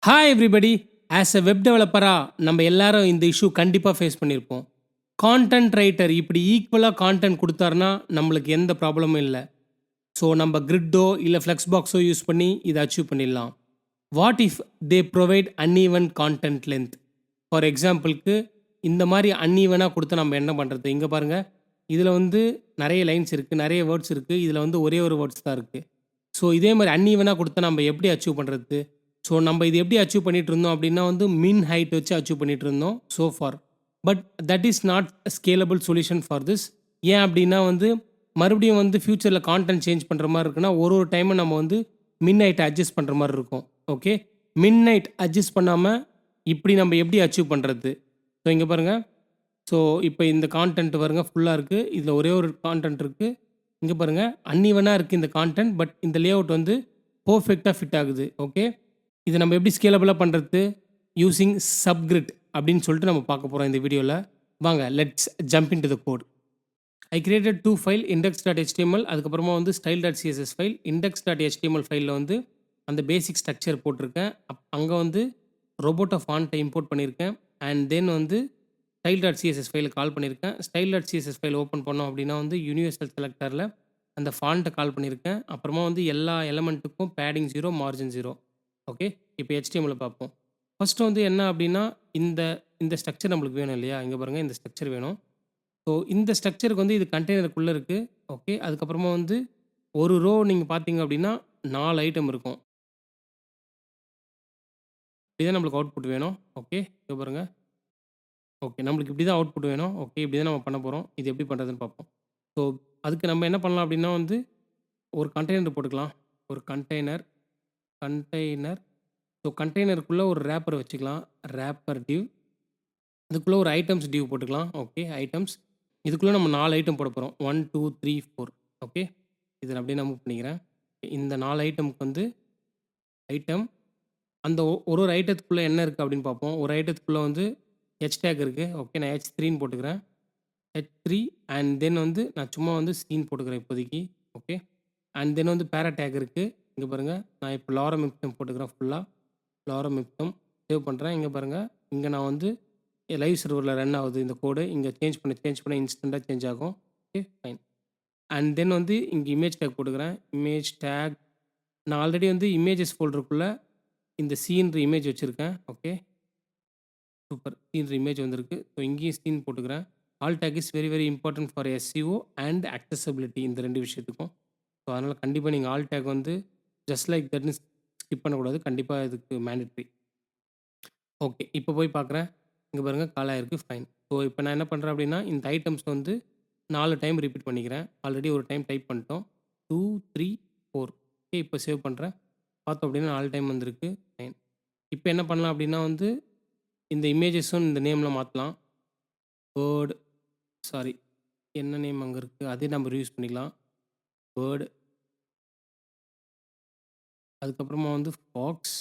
Hi everybody. As a web டெவலப்பராக நம்ம எல்லாரும் இந்த இஷ்யூ கண்டிப்பாக ஃபேஸ் பண்ணியிருப்போம். கான்டென்ட் ரைட்டர் இப்படி ஈக்குவலாக கான்டென்ட் கொடுத்தாருனா நம்மளுக்கு எந்த ப்ராப்ளமும் இல்லை. ஸோ நம்ம கிரிட்டோ இல்லை ஃப்ளெக்ஸ் பாக்ஸோ யூஸ் பண்ணி இதை அச்சீவ் பண்ணிடலாம். What if they provide uneven content length? For எக்ஸாம்பிளுக்கு இந்த மாதிரி அன்ஈவனாக கொடுத்தா நம்ம என்ன பண்ணுறது? இங்கே பாருங்கள், இதில் வந்து நிறைய லைன்ஸ் இருக்குது, நிறைய வேர்ட்ஸ் இருக்குது, இதில் வந்து ஒரே ஒரு வேர்ட்ஸ் தான் இருக்குது. ஸோ இதே மாதிரி அன்ஈவனாக கொடுத்தா நம்ம எப்படி அச்சீவ் பண்ணுறது? ஸோ நம்ம இது எப்படி அச்சீவ் பண்ணிட்டு இருந்தோம் அப்படின்னா வந்து மின் ஹைட் வச்சு அச்சீவ் பண்ணிட்டு இருந்தோம் so for. But that is not scalable solution for this. ஏன் அப்படின்னா வந்து மறுபடியும் வந்து ஃப்யூச்சரில் கான்டென்ட் சேஞ்ச் பண்ணுற மாதிரி இருக்குன்னா ஒரு டைமும் நம்ம வந்து மின் ஹைட்டை அட்ஜஸ்ட் பண்ணுற மாதிரி இருக்கும். ஓகே, மின் ஹைட் அட்ஜஸ்ட் பண்ணாமல் இப்படி நம்ம எப்படி அச்சீவ் பண்ணுறது? ஸோ இங்கே பாருங்கள். ஸோ இப்போ இந்த கான்டென்ட் பாருங்கள் ஃபுல்லாக இருக்குது, இதில் ஒரே ஒரு கான்டென்ட் இருக்குது. இங்கே பாருங்கள் அன்இவனாக இருக்குது இந்த கான்டென்ட், பட் இந்த லே அவுட் வந்து பர்ஃபெக்டாக ஃபிட் ஆகுது. ஓகே, இது நம்ம எப்படி ஸ்கேலபிளாக பண்ணுறது? யூஸிங் சப்கிரிட் அப்படின்னு சொல்லிட்டு நம்ம பார்க்க போகிறோம் இந்த வீடியோவில். வாங்க, let's jump in to the code. I created 2 file, index.html, அதுக்கப்புறமா வந்து style.css ஃபைல். index.html ஃபைலில் வந்து அந்த பேசிக் ஸ்ட்ரக்சர் போட்டிருக்கேன். அங்கே வந்து ரொபோட்டோ ஃபாண்ட்டை இம்போர்ட் பண்ணியிருக்கேன். அண்ட் தென் வந்து style.css ஃபைலை கால் பண்ணியிருக்கேன். style.css ஃபைல் ஓப்பன் பண்ணோம் அப்படின்னா வந்து யூனிவர்சல் செலக்டரில் அந்த ஃபாண்ட்டை கால் பண்ணியிருக்கேன். அப்புறமா வந்து எல்லா எலமெண்ட்டுக்கும் பேடிங் 0, மார்ஜின் 0. ஓகே, இப்போ HTML பார்ப்போம். ஃபஸ்ட்டு வந்து என்ன அப்படின்னா இந்த இந்த ஸ்ட்ரக்சர் நம்மளுக்கு வேணும் இல்லையா? இங்கே பாருங்கள், இந்த ஸ்ட்ரக்சர் வேணும். ஸோ இந்த ஸ்ட்ரக்சருக்கு வந்து இது கண்டெய்னருக்குள்ளே இருக்குது. ஓகே, அதுக்கப்புறமா வந்து ஒரு ரோ நீங்கள் பார்த்தீங்க அப்படின்னா 4 ஐட்டம் இருக்கும். இப்படி தான் நம்மளுக்கு அவுட்புட் வேணும். ஓகே, இங்கே பாருங்கள். ஓகே, நம்மளுக்கு இப்படி தான் அவுட்புட் வேணும். ஓகே, இப்படி தான் நம்ம பண்ண போகிறோம். இது எப்படி பண்ணுறதுன்னு பார்ப்போம். ஸோ அதுக்கு நம்ம என்ன பண்ணலாம் அப்படின்னா வந்து ஒரு கண்டெய்னர் போட்டுக்கலாம். ஒரு கண்டெய்னர். ஸோ கண்டெய்னருக்குள்ளே ஒரு ரேப்பர் வச்சுக்கலாம். Rapper div. அதுக்குள்ளே ஒரு ஐட்டம்ஸ் டிவ் போட்டுக்கலாம். Okay, items. இதுக்குள்ளே நம்ம 4 ஐட்டம் போட போகிறோம். 1, 2, 3, 4. ஓகே, இதில் அப்படியே நான் மூவ் பண்ணிக்கிறேன். இந்த 4 ஐட்டமுக்கு வந்து ஐட்டம் அந்த ஒரு ஐட்டத்துக்குள்ளே என்ன இருக்குது அப்படின்னு பார்ப்போம். ஒரு ஐட்டத்துக்குள்ளே வந்து ஹேஷ்டேக் இருக்குது. ஓகே, நான் H3ன்னு போட்டுக்கிறேன். H3 அண்ட் தென் வந்து நான் சும்மா வந்து சீன் போட்டுக்கிறேன் இப்போதைக்கு. ஓகே, அண்ட் தென் வந்து பேரா டேக் இருக்குது. இங்கே பாருங்கள், நான் இப்போ லாரம் இப்டம் போட்டுக்கிறேன். ஃபுல்லாக லாரம் இப்டம் சேவ் பண்ணுறேன். இங்கே பாருங்கள், இங்கே நான் வந்து லைவ் சர்வரில் ரன் ஆகுது இந்த கோடு. இங்கே சேஞ்ச் பண்ண இன்ஸ்டண்ட்டாக சேஞ்ச் ஆகும். Okay, fine. அண்ட் தென் வந்து இங்கே இமேஜ் டேக் போட்டுக்கிறேன். இமேஜ் டேக் நான் ஆல்ரெடி வந்து இமேஜஸ் ஃபோல்டருக்குள்ளே இந்த சீன்ற இமேஜ் வச்சுருக்கேன். Okay, super. சீன்ற இமேஜ் வந்திருக்கு. ஸோ இங்கேயும் சீன் போட்டுக்கிறேன். Alt tag is very very important for SEO and accessibility, இந்த 2 விஷயத்துக்கும். ஸோ அதனால் கண்டிப்பாக நீங்கள் ஆல் டேக் வந்து ஜஸ்ட் லைக் தட்னு ஸ்கிப் பண்ணக்கூடாது. கண்டிப்பாக இதுக்கு மேண்டட்ரி. ஓகே, இப்போ போய் பார்க்குறேன். இங்கே பாருங்கள், கால் ஆயிருக்கு. ஃபைன். ஸோ இப்போ நான் என்ன பண்ணுறேன் அப்படின்னா இந்த ஐட்டம்ஸ் வந்து 4 டைம் ரிப்பீட் பண்ணிக்கிறேன். ஆல்ரெடி ஒரு டைம் டைப் பண்ணிட்டோம். 2, 3, 4. ஓகே, இப்போ சேவ் பண்ணுறேன். பார்த்தோம் அப்படின்னா 4 டைம் வந்திருக்கு. ஃபைன். இப்போ என்ன பண்ணலாம் அப்படின்னா வந்து இந்த இமேஜஸும் இந்த நேமில் மாற்றலாம். வேர்டு சாரி என்ன நேம் அங்கே இருக்குது அதே நம்ம யூஸ் பண்ணிக்கலாம். வேர்டு, அதுக்கப்புறமா வந்து fox,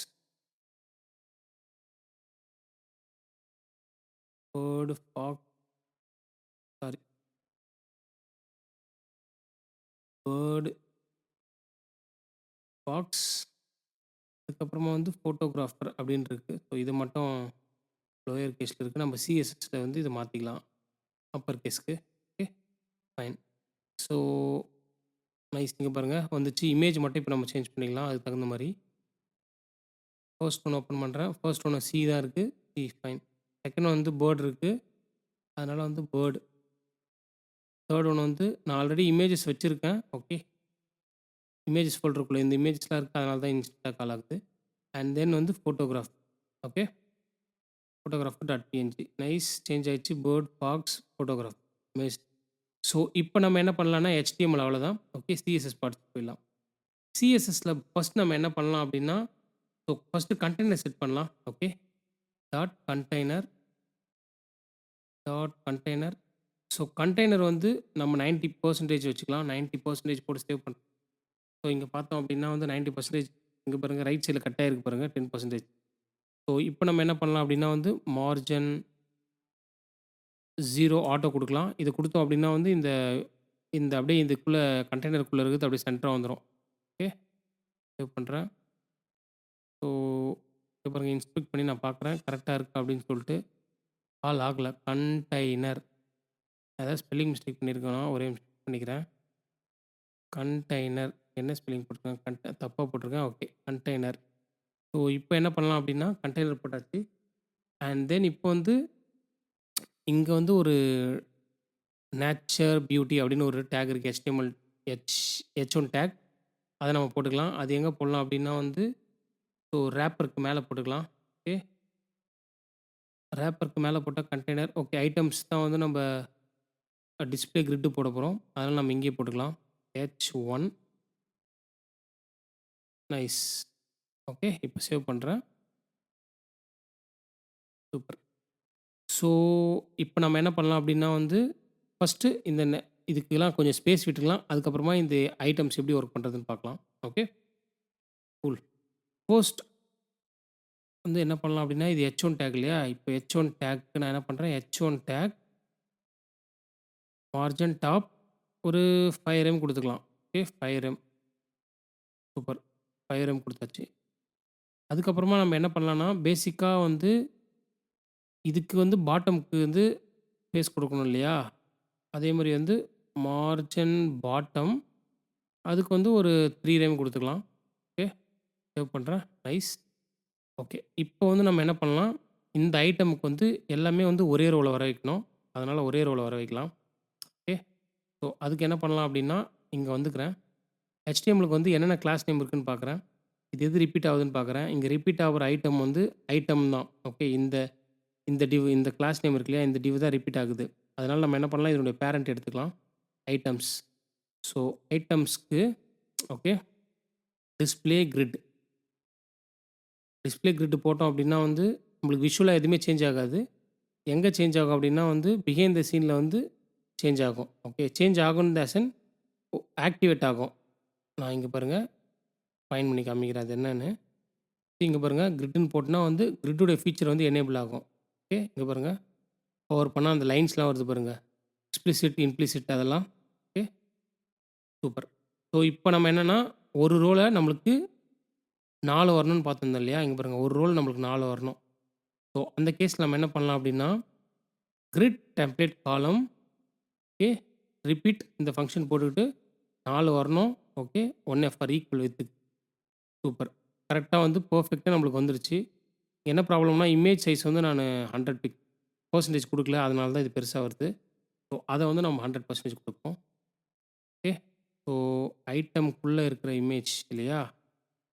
word fox sorry word fox, அதுக்கப்புறமா வந்து ஃபோட்டோகிராஃபர் அப்படின்னு இருக்குது. ஸோ இது மட்டும் லோயர் கேஸில் இருக்குது. நம்ம CSSல வந்து இதை மாற்றிக்கலாம் அப்பர் கேஸ்க்கு. Okay, fine. So nice. இங்கே பாருங்கள் வந்துச்சு. இமேஜ் மட்டும் இப்போ நம்ம சேஞ்ச் பண்ணிக்கலாம் அதுக்கு தகுந்த மாதிரி. ஃபர்ஸ்ட் ஒன்று ஓப்பன் பண்ணுறேன். ஃபர்ஸ்ட் ஒன்று C தான் இருக்குது. C, fine. செகண்ட் வந்து பேர்டு இருக்குது, அதனால் வந்து பேர்டு. தேர்ட் ஒன்று வந்து நான் ஆல்ரெடி இமேஜஸ் வச்சுருக்கேன். ஓகே, இமேஜஸ் ஃபோல்டருக்குள்ளே இந்த இமேஜஸ்லாம் இருக்குது, அதனால தான் இன்ஸ்டா கால் ஆகுது. அண்ட் தென் வந்து photograph. Okay, photograph.png. Nice, change ஆயிடுச்சு. Bird, fox, photograph. Nice. So இப்போ நம்ம என்ன பண்ணலாம்னா HTML அவ்வளோதான். ஓகே, CSS பார்ட்ஸ் போயிடலாம். CSSல ஃபஸ்ட் நம்ம என்ன பண்ணலாம் அப்படின்னா ஸோ ஃபஸ்ட்டு கண்டெய்னர் செட் பண்ணலாம். Okay, dot container. So container வந்து நம்ம 90% வச்சுக்கலாம். 90% போட்டு சேவ் பண்ணுறோம். ஸோ இங்கே பார்த்தோம் அப்படின்னா வந்து 90% இங்கே பாருங்கள், ரைட் சைடில் கட் ஆகிருக்கு பாருங்கள் 10%. ஸோ இப்போ நம்ம என்ன பண்ணலாம் அப்படின்னா வந்து மார்ஜின் 0 ஆட்டோ கொடுக்கலாம். இது கொடுத்தோம் அப்படின்னா வந்து இந்த இந்த அப்படியே இதுக்குள்ளே கண்டெய்னருக்குள்ளே இருக்குது அப்படியே சென்டராக வந்துடும். ஓகே, சேவ் பண்ணுறேன். ஸோ இங்க பாருங்க இன்ஸ்பெக்ட் பண்ணி நான் பார்க்குறேன். கரெக்ட்டா இருக்கா அப்படின்னு சொல்லிட்டு. கால் ஆகல. கண்டெய்னர். ஏதாவது ஸ்பெல்லிங் மிஸ்டேக் பண்ணியிருக்கேனா? ஒரே நிமிஷம் செக் பண்ணிக்கிறேன். கண்டெய்னர். என்ன ஸ்பெல்லிங் போட்டிருக்கேன்? தப்பா போட்டிருக்கேன். ஓகே. கண்டெய்னர். ஸோ இப்போ என்ன பண்ணலாம் அப்படின்னா, கண்டெய்னர் போட்டாச்சு. அண்ட் தென் இப்போ வந்து இங்க வந்து ஒரு நேச்சர் பியூட்டி அப்படின்னு ஒரு டேக் இருக்கு. HTML H1 take. அத நம்ம போட்டுக்கலாம். அது எங்க போடலாம் அப்படின்னா வந்து, ஸோ ரேப்பருக்கு மேல போட்டுக்கலாம். ஓகே. ரேப்பருக்கு மேல போட்டா கண்டெய்னர். ஓகே. ஐட்டம்ஸ் தான் வந்து நம்ப டிஸ்ப்ளே கிரிட் போட போறோம். அதனால நம்ம இங்கேயே போட்டுக்கலாம். H1 nice. ஓகே. இப்போ சேவ் பண்றேன். சூப்பர். ஸோ இப்போ நம்ம என்ன பண்ணலாம் அப்படின்னா வந்து, ஃபர்ஸ்ட்டு இந்த இதுக்கெல்லாம் கொஞ்சம் ஸ்பேஸ் விட்டுக்கலாம். அதுக்கப்புறமா இந்த ஐட்டம்ஸ் எப்படி ஒர்க் பண்றதுன்னு பார்க்கலாம். ஓகே. கூல். போஸ்ட் வந்து என்ன பண்ணலாம் அப்படின்னா, இது H1 டேக் இல்லையா? இப்போ H1 டேக்க்கு நான் என்ன பண்றேன், H1 டேக் மார்ஜின் டாப் ஒரு 5 ரெம் குடுத்துக்கலாம். ஓகே. 5 ரெம். சூப்பர். 5 ரெம் குடுத்தாச்சு. அதுக்கப்புறமா நம்ம என்ன பண்ணலாம்னா, பேசிக்கா வந்து இதுக்கு வந்து பாட்டம்க்கு வந்து ஸ்பேஸ் குடுக்கணும் இல்லையா? அதே மாரி வந்து மார்ஜின் பாட்டம் அதுக்கு வந்து ஒரு 3 ரெம் குடுத்துக்கலாம். ஓகே. சேவ் பண்றேன். நைஸ். ஓகே. இப்போ வந்து நம்ம என்ன பண்ணலாம், இந்த ஐட்டமுக்கு வந்து எல்லாமே வந்து ஒரே ரோல வர வைக்கணும். அதனால ஒரே ரோல வர வைக்கலாம். ஓகே. ஸோ அதுக்கு என்ன பண்ணலாம் அப்படின்னா, இங்க வந்துக்கிறேன். HTMLக்கு வந்து என்னென்ன கிளாஸ் நேம் இருக்குன்னு பார்க்குறேன். இது எது ரிப்பீட் ஆகுதுன்னு பார்க்குறேன். இங்க ரிப்பீட் ஆகுற ஐட்டம் வந்து ஐட்டம் தான். ஓகே. இந்த இந்த இந்த கிளாஸ் நேம் இருக்கு இல்லையா? இந்த டிவ் தான் ரிப்பீட் ஆகுது. அதனால நம்ம என்ன பண்ணலாம், இதனுடைய பேரண்ட் எடுத்துக்கலாம். ஐட்டம்ஸ். ஸோ ஐட்டம்ஸ்க்கு okay. Display grid. Display grid போட்டோம் அப்படின்னா வந்து, உங்களுக்கு விஷுவலா எதுவுமே சேஞ்ச் ஆகாது. எங்க சேஞ்ச் ஆகும் அப்படின்னா வந்து, பிஹைண்ட் த சீன்ல வந்து சேஞ்ச் ஆகும். ஓகே. சேஞ்ச் ஆகும் இன் த சென்ஸ் ஆக்டிவேட் ஆகும். நான் இங்க பாருங்க, ஃபைண்ட் பண்ணி காமிக்கிறேன் அது என்னன்னு. இங்க பாருங்க கிரிட்ன்னு போட்டனா வந்து கிரிட்டோட ஃபீச்சர் வந்து எனேபிள் ஆகும். ஓகே. இங்க பாருங்க. பவர் பண்ணா அந்த லைன்ஸ்லாம் வருது பாருங்க. எக்ஸ்பிளிசிட், இம்ப்ளிசிட் அதெல்லாம். ஓகே. சூப்பர். ஸோ இப்போ நம்ம என்னன்னா, ஒரு ரோல நம்மளுக்கு 4 வரணும்னு பார்த்துருந்தோம் இல்லையா? இங்க பாருங்க ஒரு ரோல் நம்மளுக்கு 4 வரணும். ஸோ அந்த கேஸ்ல நம்ம என்ன பண்ணலாம் அப்படின்னா, கிரிட் டெம்ப்ளேட் காலம் ஓகே. ரிப்பீட் இந்த ஃபங்ஷன் போட்டுக்கிட்டு 4 வரணும். Okay. 1 for equal with super. கரெக்ட்டா வந்து பெர்ஃபெக்ட்டா நம்மளுக்கு வந்துருச்சு. என்ன ப்ராப்ளம்னா, இமேஜ் சைஸ் வந்து நானு 100 பெர்சென்டேஜ் குடுக்கல. அதனால தான் இது பெருசா வருது. ஸோ அத வந்து நம்ம 100% குடுப்போம். ஓகே. ஸோ ஐட்டம்க்குள்ள இருக்கிற இமேஜ் இல்லையா?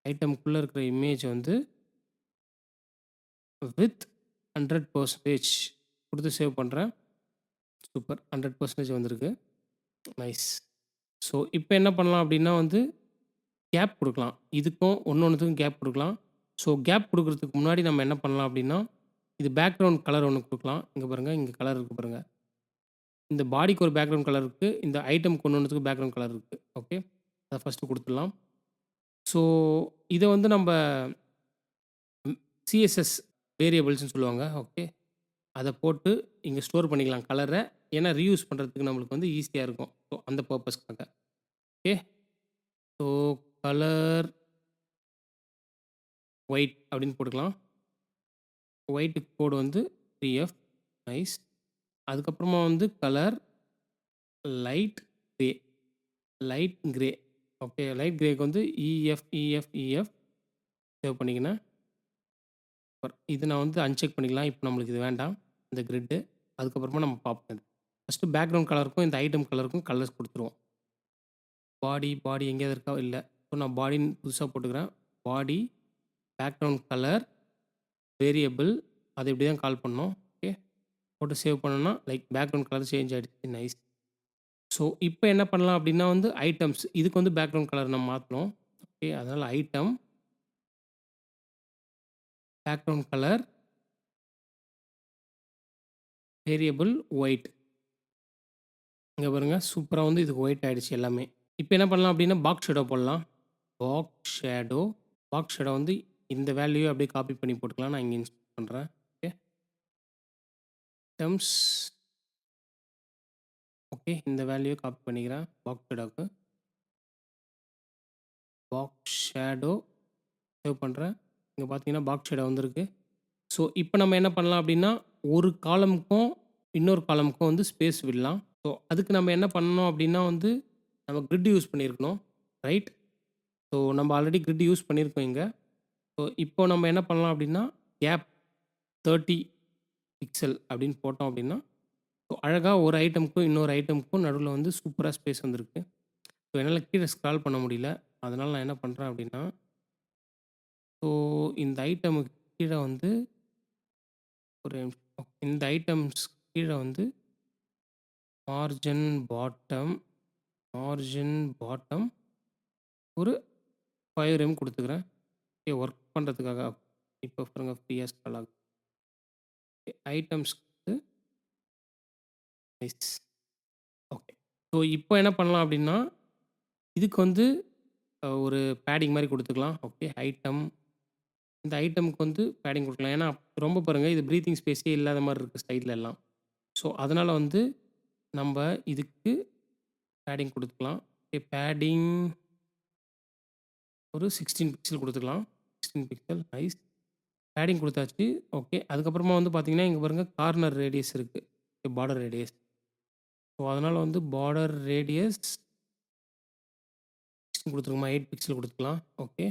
ஐட்டம்க்குள்ள இருக்கிற இமேஜ் வந்து வித் 100% குடுத்து சேவ் பண்றேன். சூப்பர். 100% வந்திருக்கு. நைஸ். ஸோ இப்ப என்ன பண்ணலாம் அப்டின்னா வந்து, கேப் குடுக்கலாம். இதுக்கும் ஒண்ணொண்ணுத்துக்கும் கேப் குடுக்கலாம். ஸோ கேப் குடுக்குறதுக்கு முன்னாடி நம்ம என்ன பண்ணலாம் அப்டின்னா, இது பேக்கிரவுண்ட் கலர் ஒண்ணு குடுக்கலாம். இங்க பாருங்க, இங்க கலர் இருக்கு பாருங்க. இந்த பாடிக்கு ஒரு பேக்கிரவுண்ட் கலர் இருக்கு. இந்த ஐட்டம்க்கு ஒண்ணொண்ணுத்துக்கும் பேக்கிரவுண்ட் கலர் இருக்கு. ஓகே. அத ஃபர்ஸ்ட்டு குடுத்துடலாம். ஸோ இத வந்து நம்ப CSS வேரியபிள்ஸ்ன்னு சொல்லுவாங்க. ஓகே. அத போட்டு இங்க ஸ்டோர் பண்ணிக்கலாம் கலர. ஏன்னா ரீயூஸ் பண்றதுக்கு நம்மளுக்கு வந்து ஈஸியா இருக்கும். ஸோ அந்த பர்ப்பஸ்க்காக. ஓகே. ஸோ கலர் ஒயிட் அப்படின்னு போட்டுக்கலாம். ஒயிட்டுக்கு கோடு வந்து 3F நைஸ். அதுக்கப்புறமா வந்து colour light grey. Light grey. Okay. Light கிரேக்கு வந்து EF சேவ் பண்ணிக்கினேன். இது நான் வந்து அன்செக் பண்ணிக்கலாம். இப்போ நம்மளுக்கு இது வேண்டாம். இந்த கிரிட்டு. அதுக்கப்புறமா நம்ம பார்ப்போம் இது. ஃபர்ஸ்ட்டு பேக்கிரவுண்ட் கலருக்கும், இந்த ஐட்டம் கலருக்கும் கலர்ஸ் குடுத்துருவோம். பாடி எங்கேயாவது இருக்கா? இல்ல. ஸோ நான் பாடின்னு புதுசா போட்டுக்கிறேன். பாடி, பேக்கிரவுண்ட் கலர், வேரியபிள் அத இப்படி தான் கால் பண்ணணும். ஓகே. போட்டு சேவ் பண்ணோம்னா, லைக் பேக்கிரவுண்ட் கலர் சேஞ்ச் ஆயிடுச்சு. நைஸ். ஸோ இப்போ என்ன பண்ணலாம் அப்படின்னா வந்து ஐட்டம்ஸ் இதுக்கு வந்து பேக்கிரவுண்ட் கலர் நம்ம மாத்தணும். ஓகே. அதனால item, background colour, variable white. இங்க பாருங்க சூப்பரா வந்து இதுக்கு ஒயிட் ஆயிடுச்சு எல்லாமே. இப்போ என்ன பண்ணலாம் அப்படின்னா, பாக்ஸ் ஷேடோ போடலாம். ஷேடோ பாக்ஸ் ஷேடோ வந்து இந்த வேல்யூ அப்படியே காப்பி பண்ணி போட்டுக்கலாம். நான் இங்க இன்ஸ்டால் பண்றேன். ஓகே. Terms okay. இந்த வேல்யூ காப்பி பண்ணிக்கிறேன். பாக்ஸ் ஷேடோக்கு. பாக்ஸ் ஷேடோ சேவ் பண்றேன். இங்கே பார்த்தீங்கன்னா பாக்ஸ் ஷேடோ வந்திருக்கு. ஸோ இப்போ நம்ம என்ன பண்ணலாம் அப்படின்னா, ஒரு காலமுக்கும் இன்னொரு காலமுக்கும் வந்து ஸ்பேஸ் விடலாம். ஸோ அதுக்கு நம்ம என்ன பண்ணணும் அப்படின்னா வந்து, நம்ம கிரிட் யூஸ் பண்ணியிருக்கணும். ரைட்? ஸோ நம்ம ஆல்ரெடி கிரிட் யூஸ் பண்ணியிருக்கோம் இங்க. ஸோ இப்போ நம்ம என்ன பண்ணலாம் அப்படின்னா, கேப் 30 பிக்சல் அப்படின்னு போட்டோம் அப்படின்னா, ஸோ அழகா ஒரு ஐட்டமுக்கும் இன்னொரு ஐட்டமுக்கும் நடுவுல வந்து சூப்பரா ஸ்பேஸ் வந்திருக்கு. ஸோ என்னால கீழ ஸ்க்ரால் பண்ண முடியல. அதனால நான் என்ன பண்றேன் அப்படின்னா, ஸோ இந்த ஐட்டமுக்கு கீழ வந்து ஒரு நிமிஷம். இந்த ஐட்டம்ஸ் கீழ வந்து மார்ஜின் பாட்டம் ஒரு 5 ரெம் குடுத்துக்கிறேன். ஓகே, ஒர்க் பண்றதுக்காக. இப்போ பாருங்க ஃப்ரீயா ஸ்க்ரால் ஆகுது. ஐட்டம்ஸ்க்கு நைஸ். ஓகே. ஸோ இப்போ என்ன பண்ணலாம் அப்படின்னா, இதுக்கு வந்து ஒரு பேடிங் மாரி குடுத்துக்கலாம். ஓகே. இந்த ஐட்டமுக்கு வந்து பேடிங் குடுக்கலாம். ஏன்னா ரொம்ப பாருங்க இது பிரீத்திங் ஸ்பேஸே இல்லாத மாரி இருக்கு சைட்ல எல்லாம். ஸோ அதனால வந்து நம்ப இதுக்கு பேடிங் குடுத்துக்கலாம். ஓகே, பேடிங் ஒரு 16 பிக்சல் குடுத்துக்கலாம். 16 பிக்சல் நைஸ். பேடிங் குடுத்தாச்சு. ஓகே. அதுக்கப்புறமா வந்து பார்த்தீங்கன்னா, இங்க பாருங்க கார்னர் ரேடியஸ் இருக்கு. Border radius. ஸோ அதனால வந்து பார்டர் ரேடியஸ் குடுத்துருக்கோமா, 8 பிக்சல் குடுத்துக்கலாம். ஓகே.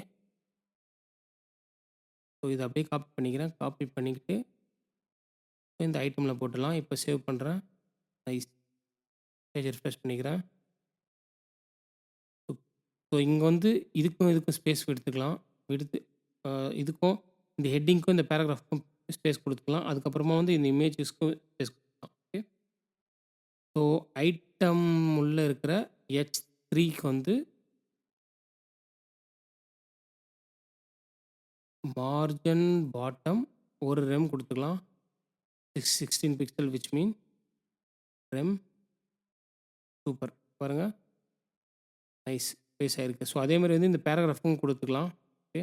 ஸோ இத அப்படியே காப்பி பண்ணிக்கிறேன். காப்பி பண்ணிக்கிட்டு இந்த ஐட்டம்ல போட்டுடலாம். இப்போ சேவ் பண்றேன். நைஸ். பேஜ் ரிஃப்ரெஷ் பண்ணிக்கிறேன். ஸோ இங்க வந்து இதுக்கும் ஸ்பேஸ் எடுத்துக்கலாம். எடுத்து இதுக்கும் இந்த ஹெட்டிங்க்கும் இந்த பேராகிராஃப்க்கும் ஸ்பேஸ் குடுத்துக்கலாம். அதுக்கப்புறமா வந்து இந்த இமேஜஸ்க்கும் ஸ்பேஸ் குடுக்கலாம். ஓகே. ஸோ ஐட்டம் உள்ள இருக்கிற H3க்கு வந்து மார்ஜின் பாட்டம் ஒரு ரெம் குடுத்துக்கலாம். 16 pixel which mean rem. Super. பாருங்க. நைஸ். ஸ்பேஸ் ஆயிருக்கு. ஸோ அதே மாரி வந்து இந்த பேராகிராஃப்க்கும் குடுத்துக்கலாம். ஓகே.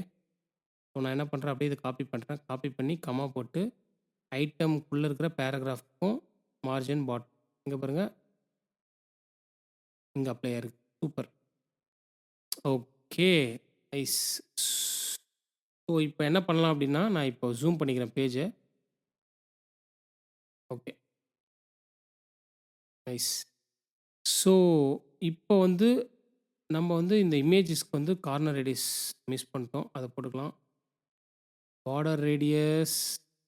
ஸோ நான் என்ன பண்றேன், அப்படியே இத காப்பி பண்றேன். காப்பி பண்ணி கமா போட்டு ஐட்டம்க்குள்ள இருக்கிற பேராகிராஃப்க்கும் மார்ஜின் பாட்டம் இங்க பாருங்க. இங்க அப்ளை ஆயிருக்கு. சூப்பர். ஓகே. நைஸ். ஸோ இப்போ என்ன பண்ணலாம் அப்படின்னா, நான் இப்போ ஜூம் பண்ணிக்கிறேன் பேஜ. ஓகே. நைஸ். ஸோ இப்போ வந்து நம்ம வந்து இந்த இமேஜஸ்க்கு வந்து கார்னர் ரேடியஸ் மிஸ் பண்ணிட்டோம். அத போட்டுக்கலாம். பார்டர் ரேடியஸ்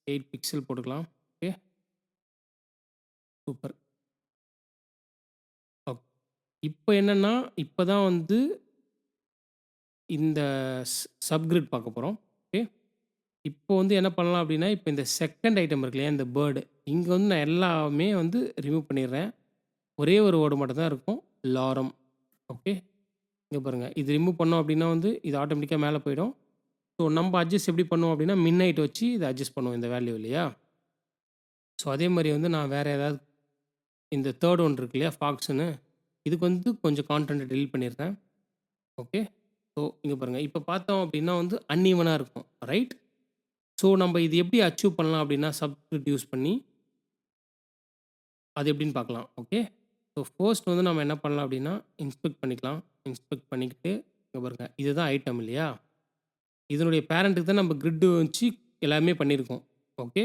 8 பிக்சல் போட்டுக்கலாம். ஓகே. சூப்பர். ஓக். இப்போ என்னன்னா, இப்போ தான் வந்து இந்த சப்கிரிட் பார்க்க போறோம். ஓகே. இப்போ வந்து என்ன பண்ணலாம் அப்படின்னா, இப்போ இந்த செகண்ட் ஐட்டம் இருக்கு இல்லையா, இந்த பேர்டு. இங்க வந்து நான் எல்லாமே வந்து ரிமூவ் பண்ணிடுறேன். ஒரே ஒரு வேர்டு மட்டும் தான் இருக்கும். லாரம். ஓகே. இங்க பாருங்க. இது ரிமூவ் பண்ணோம் அப்படின்னா வந்து இது ஆட்டோமேட்டிக்கா மேல போயிடும். ஸோ நம்ம அட்ஜஸ்ட் எப்படி பண்ணுவோம் அப்படின்னா, மிட்நைட் வச்சு இத அட்ஜஸ்ட் பண்ணுவோம் இந்த வேல்யூ இல்லையா? ஸோ அதே மாரி வந்து நான் வேற ஏதாவது இந்த 3 ஒன் இருக்கு இல்லையா, ஃபாக்ஸ்ன்னு. இதுக்கு வந்து கொஞ்சம் கான்டென்ட்ட டெலீட் பண்ணிடுறேன். ஓகே. ஸோ இங்க பாருங்க. இப்போ பார்த்தோம் அப்படின்னா வந்து அன்ஈவனா இருக்கும். ரைட்? ஸோ நம்ம இது எப்படி அச்சீவ் பண்ணலாம் அப்படின்னா, சப்ஸ்கிரிப்ட் யூஸ் பண்ணி அது எப்படின்னு பார்க்கலாம். ஓகே. ஸோ ஃபர்ஸ்ட் வந்து நம்ம என்ன பண்ணலாம் அப்படின்னா, இன்ஸ்பெக்ட் பண்ணிக்கலாம். இன்ஸ்பெக்ட் பண்ணிக்கிட்டு இங்க பாருங்க. இதுதான் ஐட்டம் இல்லையா? இதனுடைய பேரண்ட்டுக்கு தான் நம்ம கிரிட் வச்சு எல்லாமே பண்ணியிருக்கோம். ஓகே.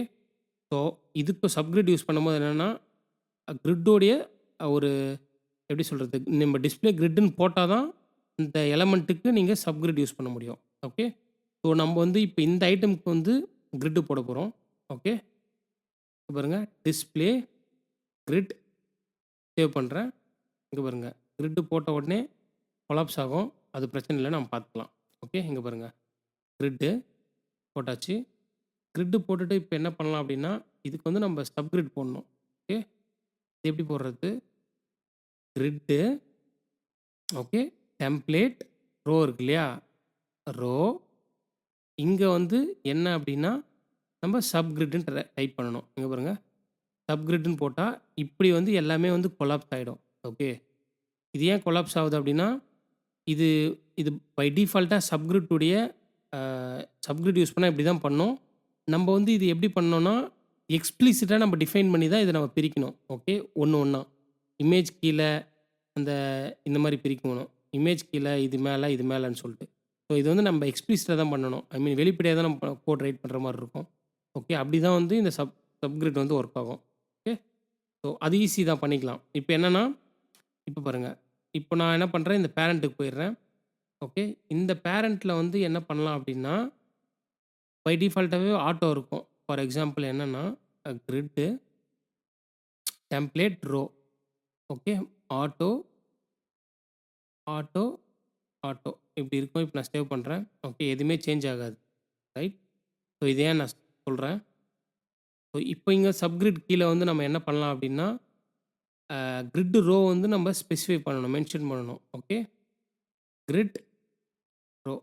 ஸோ இதுக்கு சப்கிரிட் யூஸ் பண்ணும்போது என்னன்னா, கிரிட்டோடைய ஒரு எப்படி சொல்றது? நம்ம டிஸ்ப்ளே கிரிட்ன்னு போட்டா தான் இந்த எலமென்ட்டுக்கு நீங்க சப்கிரிட் யூஸ் பண்ண முடியும். ஓகே. ஸோ நம்ம வந்து இப்போ இந்த ஐட்டம்க்கு வந்து கிரிட் போட போறோம். ஓகே. பாருங்க, டிஸ்ப்ளே கிரிட் சேவ் பண்றேன். இங்க பாருங்க. கிரிட் போட்ட உடனே கொலாப்ஸ் ஆகும். அது பிரச்சனை இல்ல. நம்ம பார்த்துக்கலாம். ஓகே. இங்க பாருங்க. கிரிட் போட்டாச்சு. கிரிட் போட்டுட்டு இப்போ என்ன பண்ணலாம் அப்படின்னா, இதுக்கு வந்து நம்ம சப்கிரிட் போடணும். ஓகே. இது எப்படி போடுறது? கிரிட். ஓகே. டெம்ப்ளேட் ரோ இருக்கு இல்லையா? ரோ. இங்க வந்து என்ன அப்படின்னா, நம்ம சப்கிரிட்ன்னு டைப் பண்ணணும். இங்க பாருங்க. சப்கிரிட்ன்னு போட்டா இப்படி வந்து எல்லாமே வந்து கொலாப்ஸ் ஆயிடும். ஓகே. இது ஏன் கொலாப்ஸ் ஆகுது அப்படின்னா, இது இது பை டிஃபால்ட்டா சப்கிரிட் உடைய சப்கிரிட் யூஸ் பண்ணா இப்படி தான் பண்ணும். நம்ம வந்து இது எப்படி பண்ணோம்னா, எக்ஸ்பிளிசிட்டா நம்ம டிஃபைன் பண்ணி தான் இத நம்ம பிரிக்கணும். ஓகே. ஒண்ணு ஒண்ணா. இமேஜ் கீழ அந்த இந்த மாரி பிரிக்கணும். இமேஜ் கீழ இது மேல, இது மேலன்னு சொல்லிட்டு. ஸோ இது வந்து நம்ம எக்ஸ்பிளிசிட்டா தான் பண்ணணும். ஐ மீன் வெளிப்படையா தான் நம்ம கோட் ரைட் பண்ற மாரி இருக்கும். ஓகே. அப்படி தான் வந்து இந்த சப்கிரிட் வந்து ஒர்க் ஆகும். ஓகே. ஸோ அது ஈஸி தான் பண்ணிக்கலாம். இப்ப என்னன்னா, இப்ப பாருங்க. இப்ப நான் என்ன பண்றேன், இந்த பேரண்ட்டுக்கு போயிடுறேன். ஓகே. இந்த பேரண்ட்ல வந்து என்ன பண்ணலாம் அப்படின்னா, பை டிஃபால்ட்டாவே ஆட்டோ இருக்கும். ஃபார் எக்ஸாம்பிள் என்னன்னா, grid, template, row. Okay. Auto, auto, auto இப்படி இருக்கும். இப்ப நான் சேவ் பண்றேன். ஓகே. எதுவுமே சேஞ்ச் ஆகாது. ரைட். ஸோ இத ஏன் நான் சொல்றேன். ஸோ இப்போ இங்க சப்கிரிட் கீழ வந்து நம்ம என்ன பண்ணலாம் அப்படின்னா, கிரிட் ரோ வந்து நம்ம ஸ்பெசிஃபை பண்ணணும். மென்ஷன் பண்ணணும். Okay. Grid row,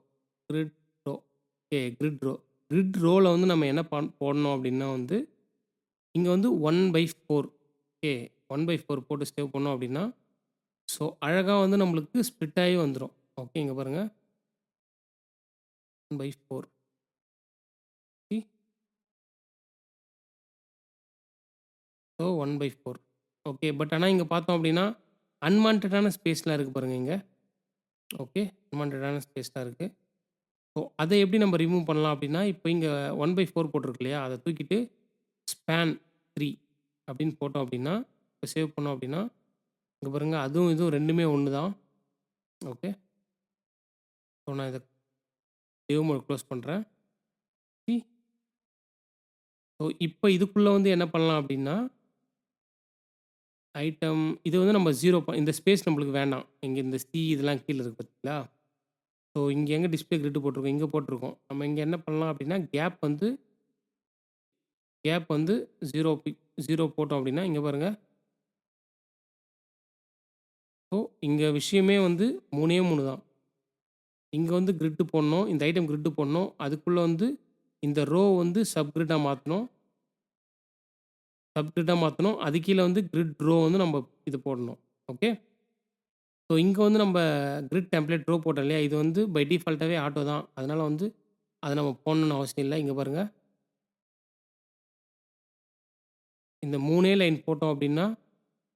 grid row. Okay. Grid row. Grid ரோல வந்து நம்ம என்ன போடணும் அப்படின்னா வந்து, இங்க வந்து 1/4. ஓகே. 1/4 போட்டு சேவ் பண்ணோம் அப்படின்னா, ஸோ அழகா வந்து நம்மளுக்கு ஸ்ப்ளிட் ஆயி வந்துரும். ஓகே. இங்க பாருங்க. 1/4. சி. ஸோ 1/4. ஓகே. பட் ஆனா இங்க பார்த்தோம் அப்படின்னா, அன்வான்டடான ஸ்பேஸ்லாம் இருக்கு பாருங்க இங்க. ஓகே. அன்வான்டடான ஸ்பேஸ்லாம் இருக்கு. ஸோ அத எப்படி நம்ம ரிமூவ் பண்ணலாம் அப்படின்னா, இப்போ இங்க 1/4 போட்டிருக்கு இல்லையா? அத தூக்கிட்டு ஸ்பான் 3 அப்படின்னு போட்டோம் அப்படின்னா, இப்போ சேவ் பண்ணோம் அப்படின்னா, இங்க பாருங்க அதுவும் இதுவும் 2மே ஒண்ணு தான். ஓகே. ஸோ நான் இத சேவ் மோட் க்ளோஸ் பண்றேன். சி. ஸோ இப்போ இதுக்குள்ள வந்து என்ன பண்ணலாம் அப்படின்னா, ஐட்டம் இது வந்து நம்ம 0 இந்த ஸ்பேஸ் நம்மளுக்கு வேண்டாம். இங்க இந்த சி இதெல்லாம் கீழ இருக்கு பார்த்தீங்களா? ஸோ இங்க எங்க டிஸ்ப்ளே கிரிட் போட்டிருக்கோம், இங்க போட்டிருக்கோம். நம்ம இங்க என்ன பண்ணலாம் அப்படின்னா, கேப் வந்து 0 போட்டோம் அப்படின்னா, இங்க பாருங்க. ஸோ இங்க விஷயமே வந்து 3 தான். இங்க வந்து கிரிட் போடணும். இந்த ஐட்டம் கிரிட் போடணும். அதுக்குள்ள வந்து இந்த ரோ வந்து சப்கிரிட்டா மாத்தணும். அது கீழ வந்து கிரிட் ரோ வந்து நம்ம இது போடணும். ஓகே. ஸோ இங்க வந்து நம்ம கிரிட் டெம்ப்ளேட் ரோ போட்டோம் இல்லையா? இது வந்து பை டிஃபால்ட்டாவே ஆட்டோ தான். அதனால வந்து அத நம்ம போடணும்னு அவசியம் இல்ல. இங்க பாருங்க. இந்த 3 லைன் போட்டோம் அப்படின்னா,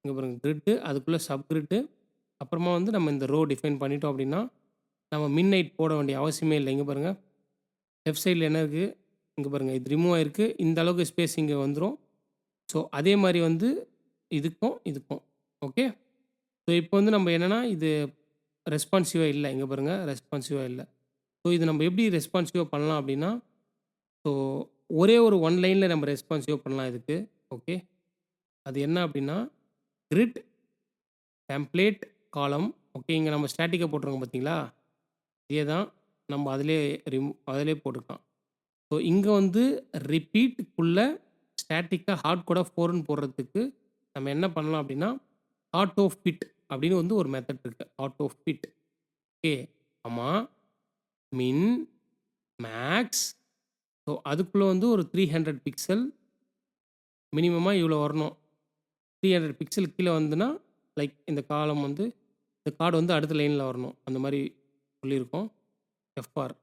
இங்க பாருங்க கிரிட் அதுக்குள்ள சப்கிரிட் அப்புறமா வந்து நம்ம இந்த ரோ டிஃபைன் பண்ணிட்டோம் அப்படின்னா, நம்ம மின் ஹைட் போட வேண்டிய அவசியமே இல்ல. இங்க பாருங்க. லெஃப்ட் சைட்ல என்ன இருக்கு? இங்க பாருங்க. இது ரிமூவ் ஆயிருக்கு. இந்த அளவுக்கு ஸ்பேஸ் இங்க வந்துரும். ஸோ அதே மாரி வந்து இதுக்கும், இதுக்கும். ஓகே. ஸோ இப்போ வந்து நம்ம என்னன்னா, இது ரெஸ்பான்சிவா இல்ல. இங்க பாருங்க. ரெஸ்பான்சிவா இல்ல. ஸோ இது நம்ம எப்படி ரெஸ்பான்சிவா பண்ணலாம் அப்படின்னா, ஸோ ஒரே ஒரு 1 லைன்ல நம்ம ரெஸ்பான்சிவா பண்ணலாம் இதுக்கு. ஓகே. அது என்ன அப்படின்னா, கிரிட் டெம்ப்ளேட் காலம். ஓகே. இங்க நம்ம ஸ்டாட்டிக்கா போட்டிருக்கோம் பார்த்தீங்களா? இதே தான் நம்ம அதிலேயே போட்டுக்கலாம். ஸோ இங்க வந்து ரிப்பீட்க்குள்ள ஸ்டாட்டிக்கா ஹார்ட் கோடா 4ன்னு போடுறதுக்கு நம்ம என்ன பண்ணலாம் அப்படின்னா, ஆட்டோ ஃபிட் அப்படின்னு வந்து ஒரு மெத்தட் இருக்கு. Auto fit. ஓகே. ஆமா. மின், மேக்ஸ். ஸோ அதுக்குள்ள வந்து ஒரு 300 பிக்சல் மினிமமா இவ்வளோ வரணும். 300 பிக்சல் கீழ வந்துன்னா, லைக் இந்த காலம் வந்து இந்த கார்டு வந்து அடுத்த லைன்ல வரணும். அந்த மாரி சொல்லியிருக்கோம். எஃப்ஆர்.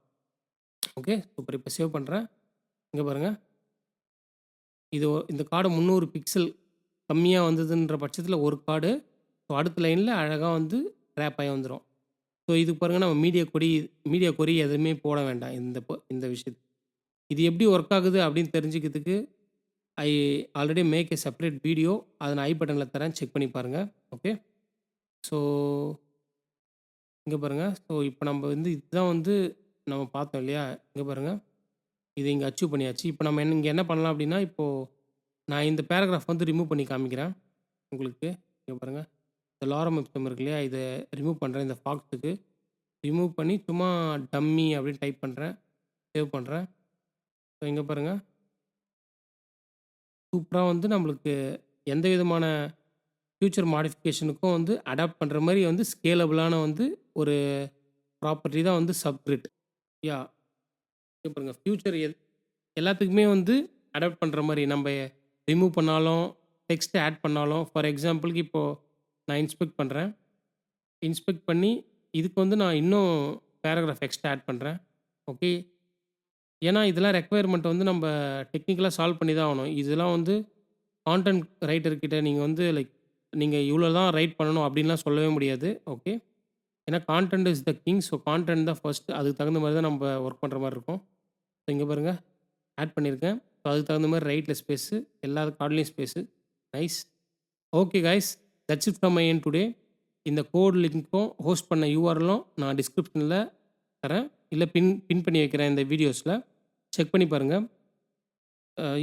ஓகே. சூப்பர். இப்போ சேவ் பண்றேன். இங்க பாருங்க. இந்த கார்டு 300 பிக்சல் கம்மியா வந்ததுன்ற பட்சத்தில ஒரு கார்டு, ஸோ அடுத்த லைன்ல அழகா வந்து ரேப் ஆயி வந்துரும். ஸோ இதுக்கு பாருங்க நம்ம மீடியா கொரி எதுவுமே போட வேண்டாம். இந்த விஷயத்துக்கு. இது எப்படி ஒர்க் ஆகுது அப்படின்னு தெரிஞ்சுக்கிறதுக்கு, I already make a separate video. அத நான் ஐ பட்டன்ல தரேன். செக் பண்ணி பாருங்க. ஓகே. ஸோ இங்க பாருங்க. ஸோ இப்போ நம்ம வந்து இதுதான் வந்து நம்ம பார்த்தோம் இல்லையா? இங்க பாருங்க. இத இங்க அச்சீவ் பண்ணியாச்சு. இப்போ நம்ம இங்க என்ன பண்ணலாம் அப்படின்னா, இப்போ நான் இந்த பேராகிராஃப் வந்து ரிமூவ் பண்ணி காமிக்கிறேன் உங்களுக்கு. இங்க பாருங்க. இந்த லாரம் எப்சம் இருக்கு இல்லையா? இத ரிமூவ் பண்றேன். இந்த ஃபாக்ஸுக்கு ரிமூவ் பண்ணி சும்மா டம்மி அப்படின்னு டைப் பண்றேன். சேவ் பண்றேன். ஸோ இங்க பாருங்க. சூப்பரா வந்து நம்மளுக்கு எந்த விதமான ஃபியூச்சர் மாடிஃபிகேஷனுக்கும் வந்து அடாப்ட் பண்ற மாரி வந்து ஸ்கேலபிளான வந்து ஒரு ப்ராப்பர்ட்டி தான் வந்து சப்கிரிட். யாஹ்! இங்க பாருங்க. ஃபியூச்சர் எல்லாத்துக்குமே வந்து அடாப்ட் பண்ற மாரி நம்ப ரிமூவ் பண்ணாலும், டெக்ஸ்ட் ஆட் பண்ணாலும், ஃபார் எக்ஸாம்பிள்க்கு இப்போ நான் இன்ஸ்பெக்ட் பண்றேன். இன்ஸ்பெக்ட் பண்ணி இதுக்கு வந்து நான் இன்னும் பேராகிராஃப் எக்ஸ்ட்ரா ஆட் பண்றேன். ஓகே. ஏன்னா இதெல்லாம் ரெக்வயர்மென்ட் வந்து நம்ப டெக்னிக்கலா சால்வ் பண்ணி தான் ஆகணும். இதெல்லாம் வந்து கான்டென்ட் ரைட்டர் கிட்ட நீங்க வந்து லைக் நீங்க இவ்வளோ தான் ரைட் பண்ணணும் அப்படின்லாம் சொல்லவே முடியாது. ஓகே. ஏன்னா content is the king. So content தான் ஃபர்ஸ்ட். அதுக்கு தகுந்த மாதிரி தான் நம்ம ஒர்க் பண்ணுற மாதிரி இருக்கும். ஸோ இங்கே பாருங்கள் ஆட் பண்ணியிருக்கேன். ஸோ அதுக்கு தகுந்த மாதிரி ரைட்டில் ஸ்பேஸு, எல்லா கார்ட்லேயும் space. Nice. Okay guys, that's it from my end today. இந்த கோட் லிங்க்கும் ஹோஸ்ட் பண்ண யூஆர்எலும் நான் டிஸ்கிரிப்ஷனில் தரேன், இல்லை பின் பண்ணி வைக்கிறேன் இந்த வீடியோஸில். செக் பண்ணி பாருங்கள்.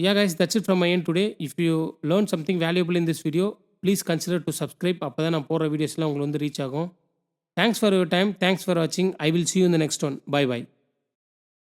Yeah guys, that's it from my end today. If you learned something valuable in this video, please consider to subscribe. அப்போ தான் நான் போடுற வீடியோஸ்லாம் உங்களுக்கு வந்து ரீச் ஆகும். Thanks for your time. Thanks for watching. I will see you in the next one. Bye bye.